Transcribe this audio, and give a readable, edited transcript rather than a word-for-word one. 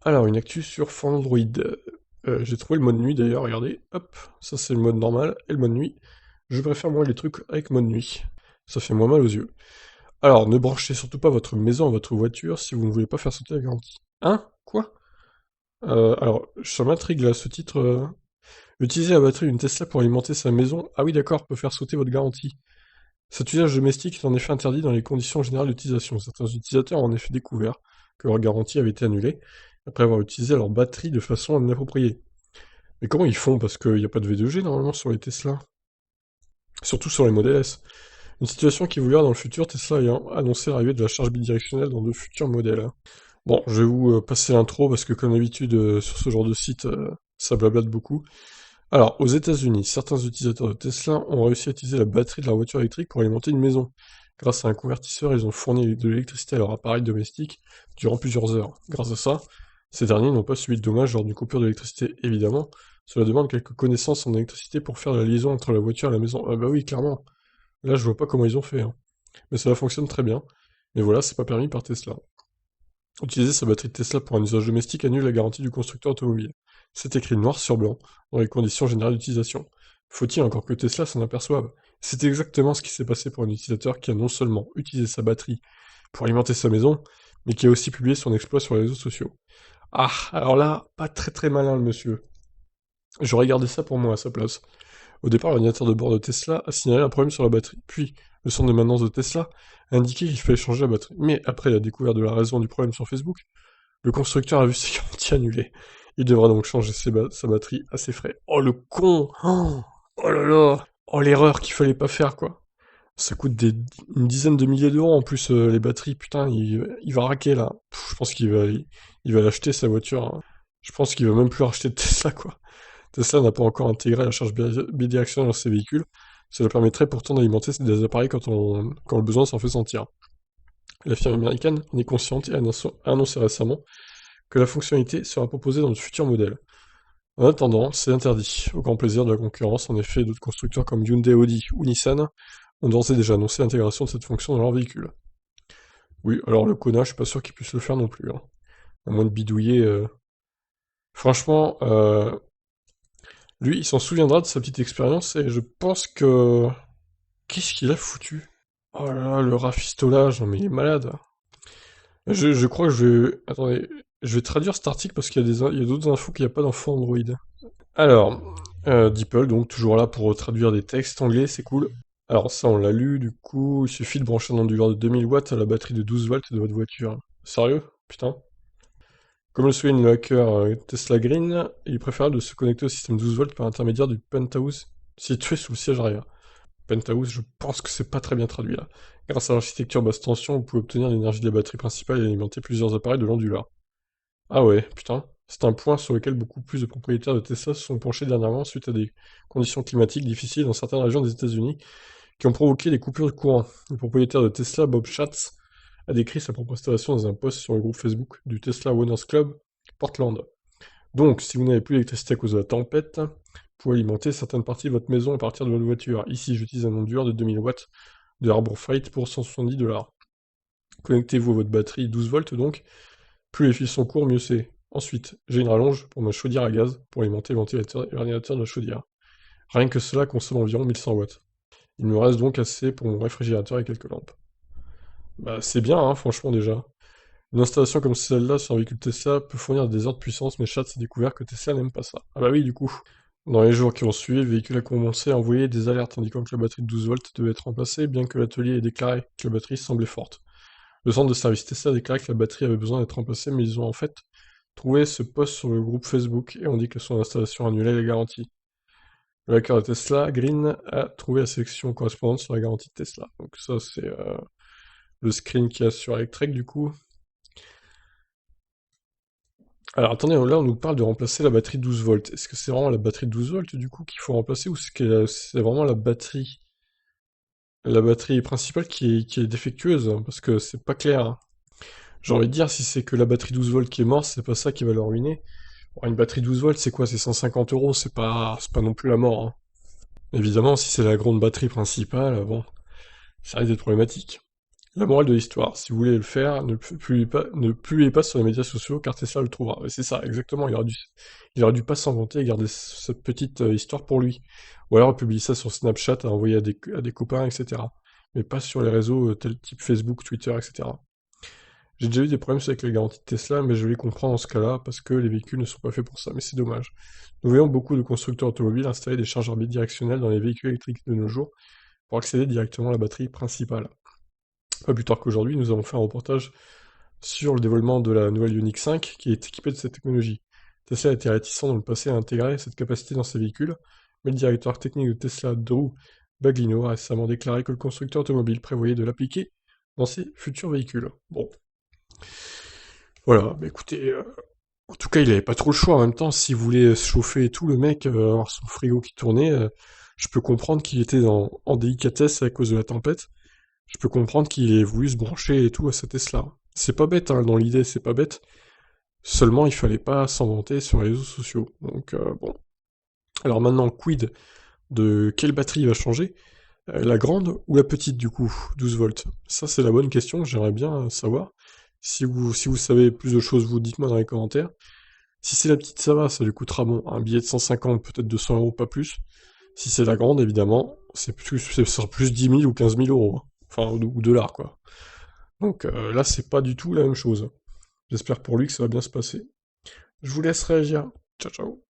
Alors, une actu sur Android. J'ai trouvé le mode nuit d'ailleurs, regardez, hop, ça c'est le mode normal, et le mode nuit. Je préfère moi les trucs avec mode nuit. Ça fait moins mal aux yeux. Alors, ne branchez surtout pas votre maison à votre voiture si vous ne voulez pas faire sauter la garantie. Hein? Quoi? Alors, ça m'intrigue là, ce titre. Utiliser la batterie d'une Tesla pour alimenter sa maison. Ah oui, d'accord, peut faire sauter votre garantie. Cet usage domestique est en effet interdit dans les conditions générales d'utilisation. Certains utilisateurs ont en effet découvert que leur garantie avait été annulée après avoir utilisé leur batterie de façon inappropriée. Mais comment ils font? Parce qu'il n'y a pas de V2G normalement sur les Tesla. Surtout sur les Model S. Une situation qui évoluera dans le futur, Tesla ayant annoncé l'arrivée de la charge bidirectionnelle dans de futurs modèles, hein. Bon, je vais vous passer l'intro parce que comme d'habitude sur ce genre de site, ça blablate beaucoup. Alors, aux États-Unis, certains utilisateurs de Tesla ont réussi à utiliser la batterie de leur voiture électrique pour alimenter une maison. Grâce à un convertisseur, ils ont fourni de l'électricité à leur appareil domestique durant plusieurs heures. Grâce à ça, ces derniers n'ont pas subi de dommages lors d'une coupure d'électricité, évidemment. Cela demande quelques connaissances en électricité pour faire la liaison entre la voiture et la maison. Ah bah oui, clairement. Là, je vois pas comment ils ont fait, hein. Mais cela fonctionne très bien. Mais voilà, c'est pas permis par Tesla. Utiliser sa batterie de Tesla pour un usage domestique annule la garantie du constructeur automobile. C'est écrit noir sur blanc, dans les conditions générales d'utilisation. Faut-il encore que Tesla s'en aperçoive? C'est exactement ce qui s'est passé pour un utilisateur qui a non seulement utilisé sa batterie pour alimenter sa maison, mais qui a aussi publié son exploit sur les réseaux sociaux. Ah, alors là, pas très très malin le monsieur. J'aurais gardé ça pour moi à sa place. Au départ, l'ordinateur de bord de Tesla a signalé un problème sur la batterie. Puis, le centre de maintenance de Tesla a indiqué qu'il fallait changer la batterie. Mais après la découverte de la raison du problème sur Facebook, le constructeur a vu ses garanties annulées. Il devra donc changer sa batterie à ses frais. Oh le con! Oh là là! Oh l'erreur qu'il fallait pas faire quoi. Ça coûte une dizaine de milliers d'euros en plus les batteries, putain, il va raquer là. Je pense il va l'acheter sa voiture, hein. Je pense qu'il va même plus racheter de Tesla quoi. Tesla n'a pas encore intégré la charge bidirectionnelle dans ses véhicules. Cela permettrait pourtant d'alimenter des appareils quand le besoin s'en fait sentir. La firme américaine en est consciente et a annoncé récemment que la fonctionnalité sera proposée dans de futurs modèles. En attendant, c'est interdit, au grand plaisir de la concurrence. En effet, d'autres constructeurs comme Hyundai, Audi ou Nissan ont d'ores et déjà annoncé l'intégration de cette fonction dans leurs véhicules. Oui, alors le Kona, je suis pas sûr qu'il puisse le faire non plus, hein. À moins de bidouiller. Franchement, lui, il s'en souviendra de sa petite expérience et je pense que... Qu'est-ce qu'il a foutu? Oh là là, le rafistolage, non mais il est malade. Je crois que je vais... Attendez, je vais traduire cet article parce qu'il y a il y a d'autres infos qu'il n'y a pas dans Fort Android. Alors, DeepL, donc toujours là pour traduire des textes anglais, c'est cool. Alors ça, on l'a lu, du coup, il suffit de brancher un onduleur de 2000 watts à la batterie de 12 volts de votre voiture. Sérieux? Putain. Comme le souligne le hacker Tesla Green, il est préférable de se connecter au système 12 volts par l'intermédiaire du penthouse situé sous le siège arrière. Penthouse, je pense que c'est pas très bien traduit là. Grâce à l'architecture basse tension, vous pouvez obtenir l'énergie de la batterie principale et alimenter plusieurs appareils de l'onduleur. Ah ouais, putain. C'est un point sur lequel beaucoup plus de propriétaires de Tesla se sont penchés dernièrement suite à des conditions climatiques difficiles dans certaines régions des États-Unis qui ont provoqué des coupures de courant. Le propriétaire de Tesla, Bob Schatz, a décrit sa propre installation dans un post sur le groupe Facebook du Tesla Owners Club Portland. Donc, si vous n'avez plus d'électricité à cause de la tempête, vous pouvez alimenter certaines parties de votre maison à partir de votre voiture. Ici, j'utilise un onduleur de 2000 watts de Harbor Freight pour 170 $. Connectez-vous à votre batterie 12 volts donc. Plus les fils sont courts, mieux c'est. Ensuite, j'ai une rallonge pour ma chaudière à gaz pour alimenter le ventilateur et l'ordinateur de la chaudière. Rien que cela consomme environ 1100 watts. Il me reste donc assez pour mon réfrigérateur et quelques lampes. Bah c'est bien, hein, franchement déjà. Une installation comme celle-là sur un véhicule Tesla peut fournir des heures de puissance, mais Chat s'est découvert que Tesla n'aime pas ça. Ah bah oui, du coup. Dans les jours qui ont suivi, le véhicule a commencé à envoyer des alertes indiquant que la batterie de 12 volts devait être remplacée, bien que l'atelier ait déclaré que la batterie semblait forte. Le centre de service Tesla a déclaré que la batterie avait besoin d'être remplacée, mais ils ont en fait trouvé ce post sur le groupe Facebook et ont dit que son installation annulait la garantie. Le hacker de Tesla, Green, a trouvé la sélection correspondante sur la garantie de Tesla. Donc ça, c'est le screen qu'il y a sur Electrek, du coup. Alors attendez, là on nous parle de remplacer la batterie 12 volts. Est-ce que c'est vraiment la batterie 12 volts du coup qu'il faut remplacer ou c'est vraiment la batterie principale qui est défectueuse? Parce que c'est pas clair, hein. J'ai envie de dire, si c'est que la batterie 12 volts qui est morte, c'est pas ça qui va le ruiner. Bon, une batterie 12 volts, c'est quoi? C'est 150 €, c'est pas non plus la mort, hein. Évidemment, si c'est la grande batterie principale, bon, ça risque d'être problématique. La morale de l'histoire, si vous voulez le faire, ne publiez pas sur les médias sociaux, car Tesla le trouvera. Et c'est ça, exactement, il aurait dû pas s'inventer et garder cette petite histoire pour lui. Ou alors publier ça sur Snapchat, à envoyer à des copains, etc. Mais pas sur les réseaux tel type Facebook, Twitter, etc. J'ai déjà eu des problèmes avec la garantie de Tesla, mais je les comprends dans ce cas-là, parce que les véhicules ne sont pas faits pour ça, mais c'est dommage. Nous voyons beaucoup de constructeurs automobiles installer des chargeurs bidirectionnels dans les véhicules électriques de nos jours, pour accéder directement à la batterie principale. Pas plus tard qu'aujourd'hui, nous avons fait un reportage sur le développement de la nouvelle Ioniq 5 qui est équipée de cette technologie. Tesla a été réticent dans le passé à intégrer cette capacité dans ses véhicules, mais le directeur technique de Tesla, Drew Baglino, a récemment déclaré que le constructeur automobile prévoyait de l'appliquer dans ses futurs véhicules. Bon, voilà, bah écoutez, en tout cas, il avait pas trop le choix. En même temps, s'il voulait se chauffer et tout, le mec, avoir son frigo qui tournait, je peux comprendre qu'il était en délicatesse à cause de la tempête. Je peux comprendre qu'il ait voulu se brancher et tout à sa Tesla. C'est pas bête, hein, dans l'idée, c'est pas bête. Seulement, il fallait pas s'en vanter sur les réseaux sociaux. Donc, bon. Alors maintenant, quid de quelle batterie il va changer? La grande ou la petite, du coup, 12 volts? Ça, c'est la bonne question, j'aimerais bien savoir. Si vous savez plus de choses, vous dites-moi dans les commentaires. Si c'est la petite, ça va, ça lui coûtera bon, un billet de 150, peut-être 200 euros, pas plus. Si c'est la grande, évidemment, c'est sur plus 10 000 ou 15 000 euros, hein. Enfin, ou dollars, quoi. Donc là, c'est pas du tout la même chose. J'espère pour lui que ça va bien se passer. Je vous laisse réagir. Ciao, ciao.